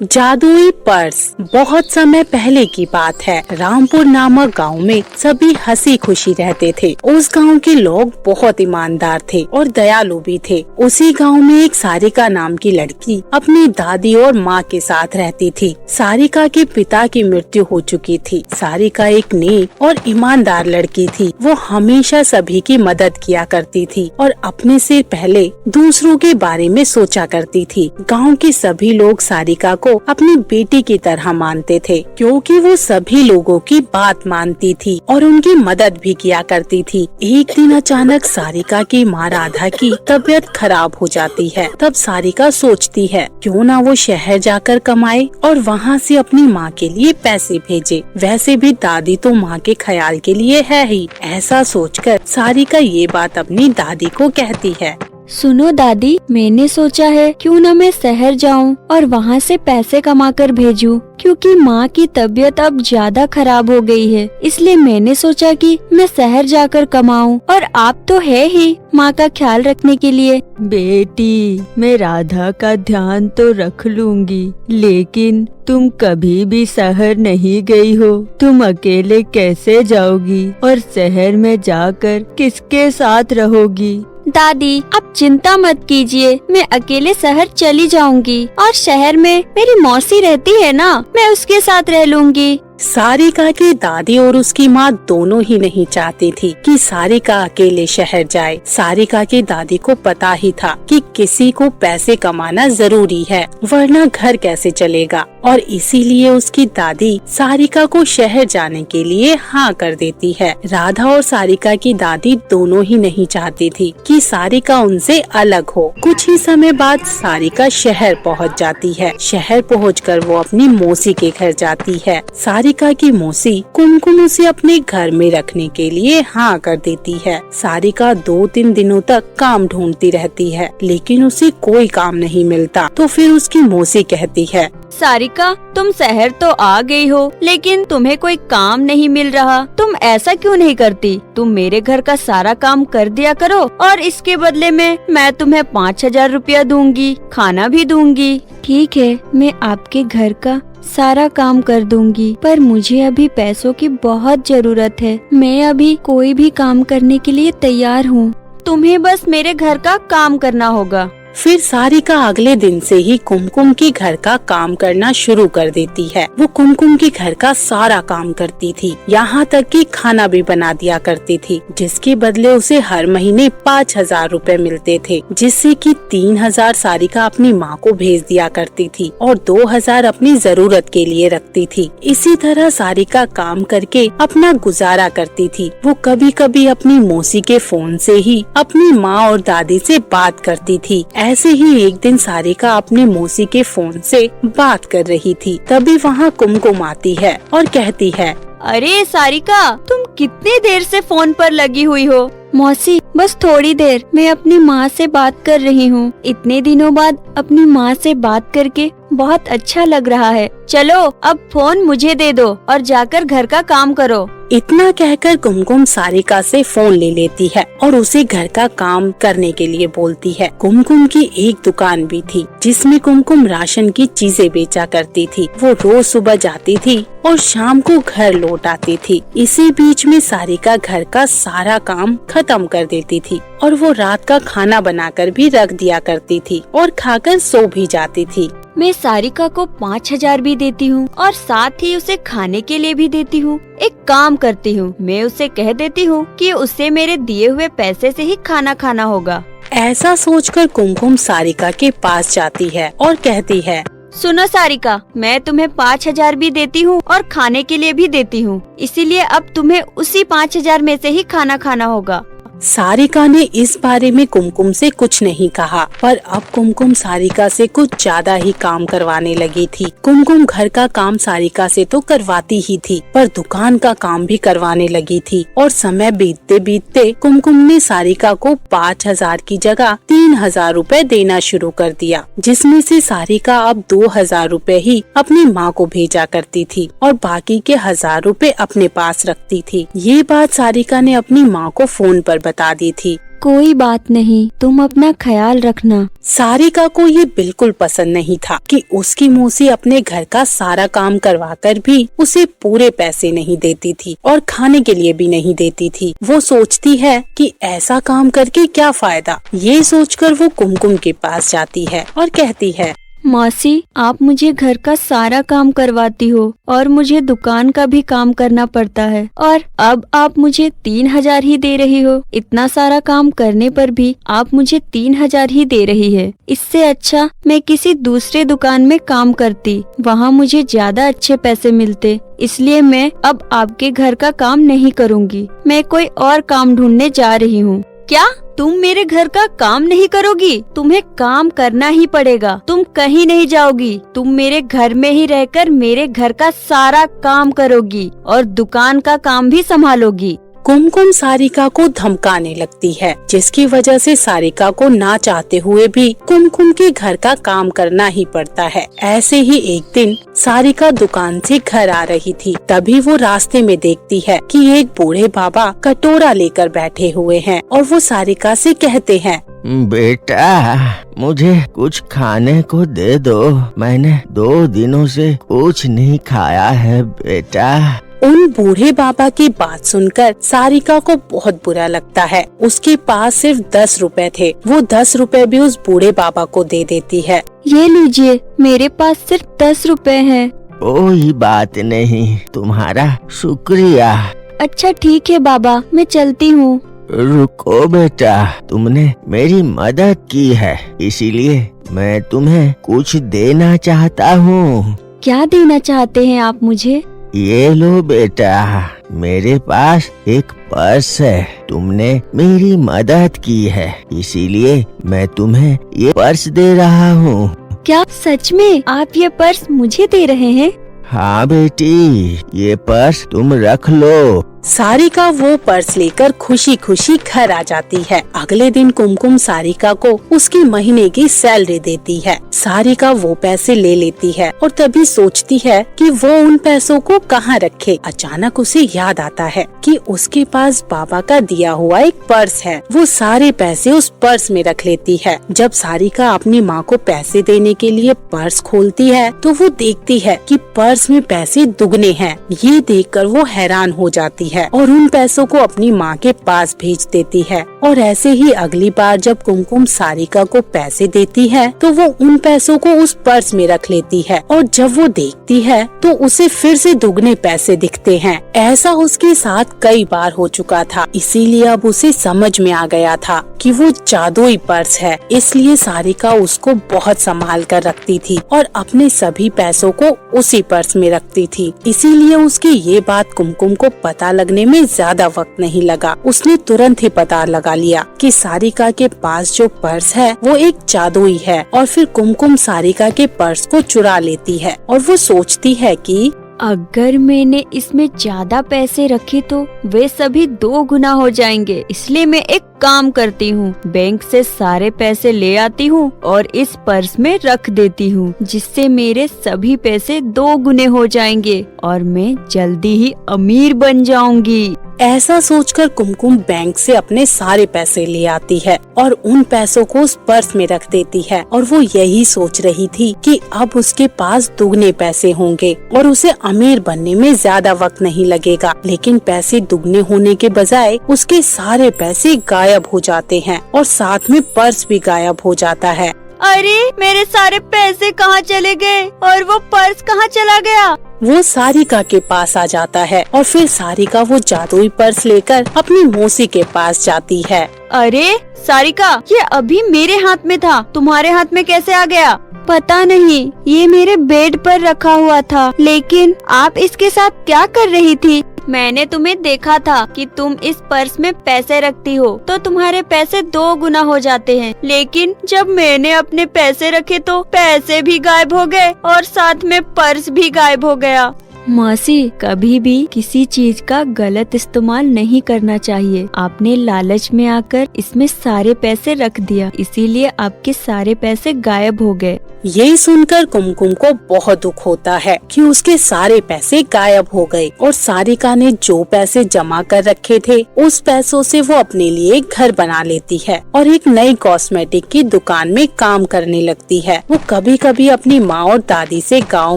जादुई पर्स। बहुत समय पहले की बात है। रामपुर नामक गांव में सभी हंसी खुशी रहते थे। उस गांव के लोग बहुत ईमानदार थे और दयालु भी थे। उसी गांव में एक सारिका नाम की लड़की अपनी दादी और माँ के साथ रहती थी। सारिका के पिता की मृत्यु हो चुकी थी। सारिका एक नेक और ईमानदार लड़की थी। वो हमेशा सभी की मदद किया करती थी और अपने से पहले दूसरों के बारे में सोचा करती थी। गाँव के सभी लोग सारिका को अपनी बेटी की तरह मानते थे, क्योंकि वो सभी लोगों की बात मानती थी और उनकी मदद भी किया करती थी। एक दिन अचानक सारिका की माँ राधा की तबीयत खराब हो जाती है। तब सारिका सोचती है क्यों ना वो शहर जाकर कमाए और वहाँ से अपनी माँ के लिए पैसे भेजे। वैसे भी दादी तो माँ के ख्याल के लिए है ही। ऐसा सोचकर सारिका ये बात अपनी दादी को कहती है। सुनो दादी, मैंने सोचा है क्यों न मैं शहर जाऊं और वहाँ से पैसे कमाकर भेजूं, क्योंकि माँ की तबीयत अब ज्यादा खराब हो गई है। इसलिए मैंने सोचा कि मैं शहर जाकर कमाऊं और आप तो है ही माँ का ख्याल रखने के लिए। बेटी, मैं राधा का ध्यान तो रख लूंगी, लेकिन तुम कभी भी शहर नहीं गई हो। तुम अकेले कैसे जाओगी और शहर में जाकर किसके साथ रहोगी? दादी, आप चिंता मत कीजिए, मैं अकेले शहर चली जाऊंगी और शहर में मेरी मौसी रहती है ना, मैं उसके साथ रह लूंगी। सारिका की दादी और उसकी माँ दोनों ही नहीं चाहती थी कि सारिका अकेले शहर जाए। सारिका की दादी को पता ही था कि किसी को पैसे कमाना जरूरी है, वरना घर कैसे चलेगा, और इसीलिए उसकी दादी सारिका को शहर जाने के लिए हाँ कर देती है। राधा और सारिका की दादी दोनों ही नहीं चाहती थी कि सारिका उनसे अलग हो। कुछ ही समय बाद सारिका शहर पहुँच जाती है। शहर पहुँचकर वो अपनी मौसी के घर जाती है। सारिका की मौसी कुमकुम उसे अपने घर में रखने के लिए हाँ कर देती है। सारिका 2-3 दिनों तक काम ढूंढती रहती है, लेकिन उसे कोई काम नहीं मिलता। तो फिर उसकी मौसी कहती है, सारिका, तुम शहर तो आ गई हो, लेकिन तुम्हें कोई काम नहीं मिल रहा। तुम ऐसा क्यों नहीं करती? तुम मेरे घर का सारा काम कर दिया करो और इसके बदले में मैं तुम्हें 5,000 रुपया दूंगी, खाना भी दूंगी। ठीक है, मैं आपके घर का सारा काम कर दूंगी, पर मुझे अभी पैसों की बहुत जरूरत है। मैं अभी कोई भी काम करने के लिए तैयार हूँ। तुम्हें बस मेरे घर का काम करना होगा। फिर सारिका अगले दिन से ही कुमकुम के घर का काम करना शुरू कर देती है। वो कुमकुम के घर का सारा काम करती थी, यहाँ तक कि खाना भी बना दिया करती थी, जिसके बदले उसे हर महीने 5,000 रुपए मिलते थे, जिससे कि 3,000 सारिका अपनी माँ को भेज दिया करती थी और 2,000 अपनी जरूरत के लिए रखती थी। इसी तरह सारिका काम करके अपना गुजारा करती थी। वो कभी कभी अपनी मौसी के फोन से ही अपनी माँ और दादी से बात करती थी। ऐसे ही एक दिन सारिका अपने मौसी के फोन से बात कर रही थी। तभी वहाँ कुमकुम आती है और कहती है, अरे सारिका, तुम कितनी देर से फोन पर लगी हुई हो? मौसी, बस थोड़ी देर, मैं अपनी माँ से बात कर रही हूँ। इतने दिनों बाद अपनी माँ से बात करके बहुत अच्छा लग रहा है। चलो अब फोन मुझे दे दो और जाकर घर का काम करो। इतना कहकर कुमकुम सारिका से फोन ले लेती है और उसे घर का काम करने के लिए बोलती है। कुमकुम की एक दुकान भी थी, जिसमें कुमकुम राशन की चीजें बेचा करती थी। वो रोज सुबह जाती थी और शाम को घर लौट आती थी। इसी बीच में सारिका घर का सारा काम खत्म कर देती थी और वो रात का खाना बनाकर भी रख दिया करती थी और खाकर सो भी जाती थी। मैं सारिका को 5,000 भी देती हूँ और साथ ही उसे खाने के लिए भी देती हूँ। एक काम करती हूँ, मैं उसे कह देती हूँ कि उसे मेरे दिए हुए पैसे से ही खाना खाना होगा। ऐसा सोचकर कुमकुम सारिका के पास जाती है और कहती है, सुनो सारिका, मैं तुम्हें 5,000 भी देती हूँ और खाने के लिए भी देती हूँ, इसीलिए अब तुम्हें उसी 5,000 में से ही खाना खाना होगा। सारिका ने इस बारे में कुमकुम से कुछ नहीं कहा, पर अब कुमकुम सारिका से कुछ ज्यादा ही काम करवाने लगी थी। कुमकुम घर का काम सारिका से तो करवाती ही थी, पर दुकान का काम भी करवाने लगी थी। और समय बीतते बीतते कुमकुम ने सारिका को 5,000 की जगह 3,000 रुपए देना शुरू कर दिया, जिसमें से सारिका अब 2,000 रुपए ही अपनी माँ को भेजा करती थी और बाकी के 1,000 रुपए अपने पास रखती थी। ये बात सारिका ने अपनी माँ को फोन पर बता दी थी। कोई बात नहीं, तुम अपना ख्याल रखना। सारिका को ये बिल्कुल पसंद नहीं था कि उसकी मौसी अपने घर का सारा काम करवाकर भी उसे पूरे पैसे नहीं देती थी और खाने के लिए भी नहीं देती थी। वो सोचती है कि ऐसा काम करके क्या फायदा। ये सोचकर वो कुमकुम के पास जाती है और कहती है, मौसी, आप मुझे घर का सारा काम करवाती हो और मुझे दुकान का भी काम करना पड़ता है, और अब आप मुझे 3,000 ही दे रही हो। इतना सारा काम करने पर भी आप मुझे 3,000 ही दे रही है। इससे अच्छा मैं किसी दूसरे दुकान में काम करती, वहाँ मुझे ज्यादा अच्छे पैसे मिलते। इसलिए मैं अब आपके घर का काम नहीं करूँगी, मैं कोई और काम ढूंढने जा रही हूँ। क्या तुम मेरे घर का काम नहीं करोगी? तुम्हें काम करना ही पड़ेगा, तुम कहीं नहीं जाओगी। तुम मेरे घर में ही रहकर मेरे घर का सारा काम करोगी और दुकान का काम भी संभालोगी। कुमकुम सारिका को धमकाने लगती है, जिसकी वजह से सारिका को ना चाहते हुए भी कुमकुम के घर का काम करना ही पड़ता है। ऐसे ही एक दिन सारिका दुकान से घर आ रही थी, तभी वो रास्ते में देखती है कि एक बूढ़े बाबा कटोरा लेकर बैठे हुए हैं और वो सारिका से कहते हैं, बेटा, मुझे कुछ खाने को दे दो, मैंने 2 दिनों से कुछ नहीं खाया है बेटा। उन बूढ़े बाबा की बात सुनकर सारिका को बहुत बुरा लगता है। उसके पास सिर्फ 10 रुपए थे। वो 10 रुपए भी उस बूढ़े बाबा को दे देती है। ये लीजिए, मेरे पास सिर्फ 10 रुपए हैं। कोई बात नहीं, तुम्हारा शुक्रिया। अच्छा ठीक है बाबा, मैं चलती हूँ। रुको बेटा, तुमने मेरी मदद की है, इसीलिए मैं तुम्हें कुछ देना चाहता हूँ। क्या देना चाहते हैं आप मुझे? ये लो बेटा, मेरे पास एक पर्स है। तुमने मेरी मदद की है, इसीलिए मैं तुम्हें ये पर्स दे रहा हूँ। क्या सच में आप ये पर्स मुझे दे रहे हैं? हाँ बेटी, ये पर्स तुम रख लो। सारिका वो पर्स लेकर खुशी खुशी घर आ जाती है। अगले दिन कुमकुम सारिका को उसकी महीने की सैलरी देती है। सारिका वो पैसे ले लेती है और तभी सोचती है कि वो उन पैसों को कहाँ रखे। अचानक उसे याद आता है कि उसके पास बाबा का दिया हुआ एक पर्स है। वो सारे पैसे उस पर्स में रख लेती है। जब सारिका अपनी माँ को पैसे देने के लिए पर्स खोलती है तो वो देखती है कि पर्स में पैसे दुगने हैं। ये देखकर वो हैरान हो जाती है और उन पैसों को अपनी माँ के पास भेज देती है। और ऐसे ही अगली बार जब कुमकुम सारिका को पैसे देती है तो वो उन पैसों को उस पर्स में रख लेती है और जब वो देखती है तो उसे फिर से दुगने पैसे दिखते हैं। ऐसा उसके साथ कई बार हो चुका था, इसीलिए अब उसे समझ में आ गया था कि वो जादुई पर्स है। इसलिए सारिका उसको बहुत संभाल कर रखती थी और अपने सभी पैसों को उसी पर्स में रखती थी। इसीलिए उसकी ये बात कुमकुम को पता लगने में ज्यादा वक्त नहीं लगा। उसने तुरंत ही पता लगा लिया कि सारिका के पास जो पर्स है वो एक जादुई है और फिर कुमकुम सारिका के पर्स को चुरा लेती है और वो सोचती है कि अगर मैंने इसमें ज्यादा पैसे रखे तो वे सभी 2 गुना हो जाएंगे। इसलिए मैं एक काम करती हूँ, बैंक से सारे पैसे ले आती हूँ और इस पर्स में रख देती हूँ, जिससे मेरे सभी पैसे 2 गुने हो जाएंगे और मैं जल्दी ही अमीर बन जाऊंगी। ऐसा सोचकर कुमकुम बैंक से अपने सारे पैसे ले आती है और उन पैसों को उस पर्स में रख देती है और वो यही सोच रही थी कि अब उसके पास दुगने पैसे होंगे और उसे अमीर बनने में ज्यादा वक्त नहीं लगेगा। लेकिन पैसे दुगने होने के बजाय उसके सारे पैसे गायब हो जाते हैं और साथ में पर्स भी गायब हो जाता है। अरे मेरे सारे पैसे कहाँ चले गए और वो पर्स कहाँ चला गया? वो सारिका के पास आ जाता है और फिर सारिका वो जादुई पर्स लेकर अपनी मौसी के पास जाती है। अरे सारिका, ये अभी मेरे हाथ में था, तुम्हारे हाथ में कैसे आ गया? पता नहीं, ये मेरे बेड पर रखा हुआ था। लेकिन आप इसके साथ क्या कर रही थी? मैंने तुम्हें देखा था कि तुम इस पर्स में पैसे रखती हो तो तुम्हारे पैसे 2 गुना हो जाते हैं। लेकिन जब मैंने अपने पैसे रखे तो पैसे भी गायब हो गए और साथ में पर्स भी गायब हो गया। मौसी, कभी भी किसी चीज का गलत इस्तेमाल नहीं करना चाहिए। आपने लालच में आकर इसमें सारे पैसे रख दिया, इसीलिए आपके सारे पैसे गायब हो गए। यही सुनकर कुमकुम को बहुत दुख होता है कि उसके सारे पैसे गायब हो गए और सारिका ने जो पैसे जमा कर रखे थे उस पैसों से वो अपने लिए घर बना लेती है और एक नई कॉस्मेटिक की दुकान में काम करने लगती है। वो कभी कभी अपनी माँ और दादी से गाँव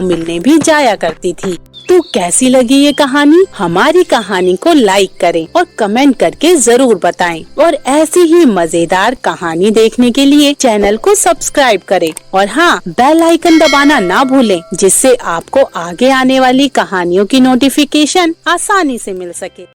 मिलने भी जाया करती थी। तो कैसी लगी ये कहानी? हमारी कहानी को लाइक करें और कमेंट करके जरूर बताएं और ऐसी ही मजेदार कहानी देखने के लिए चैनल को सब्सक्राइब करें और हाँ, बेल आइकन दबाना ना भूलें, जिससे आपको आगे आने वाली कहानियों की नोटिफिकेशन आसानी से मिल सके।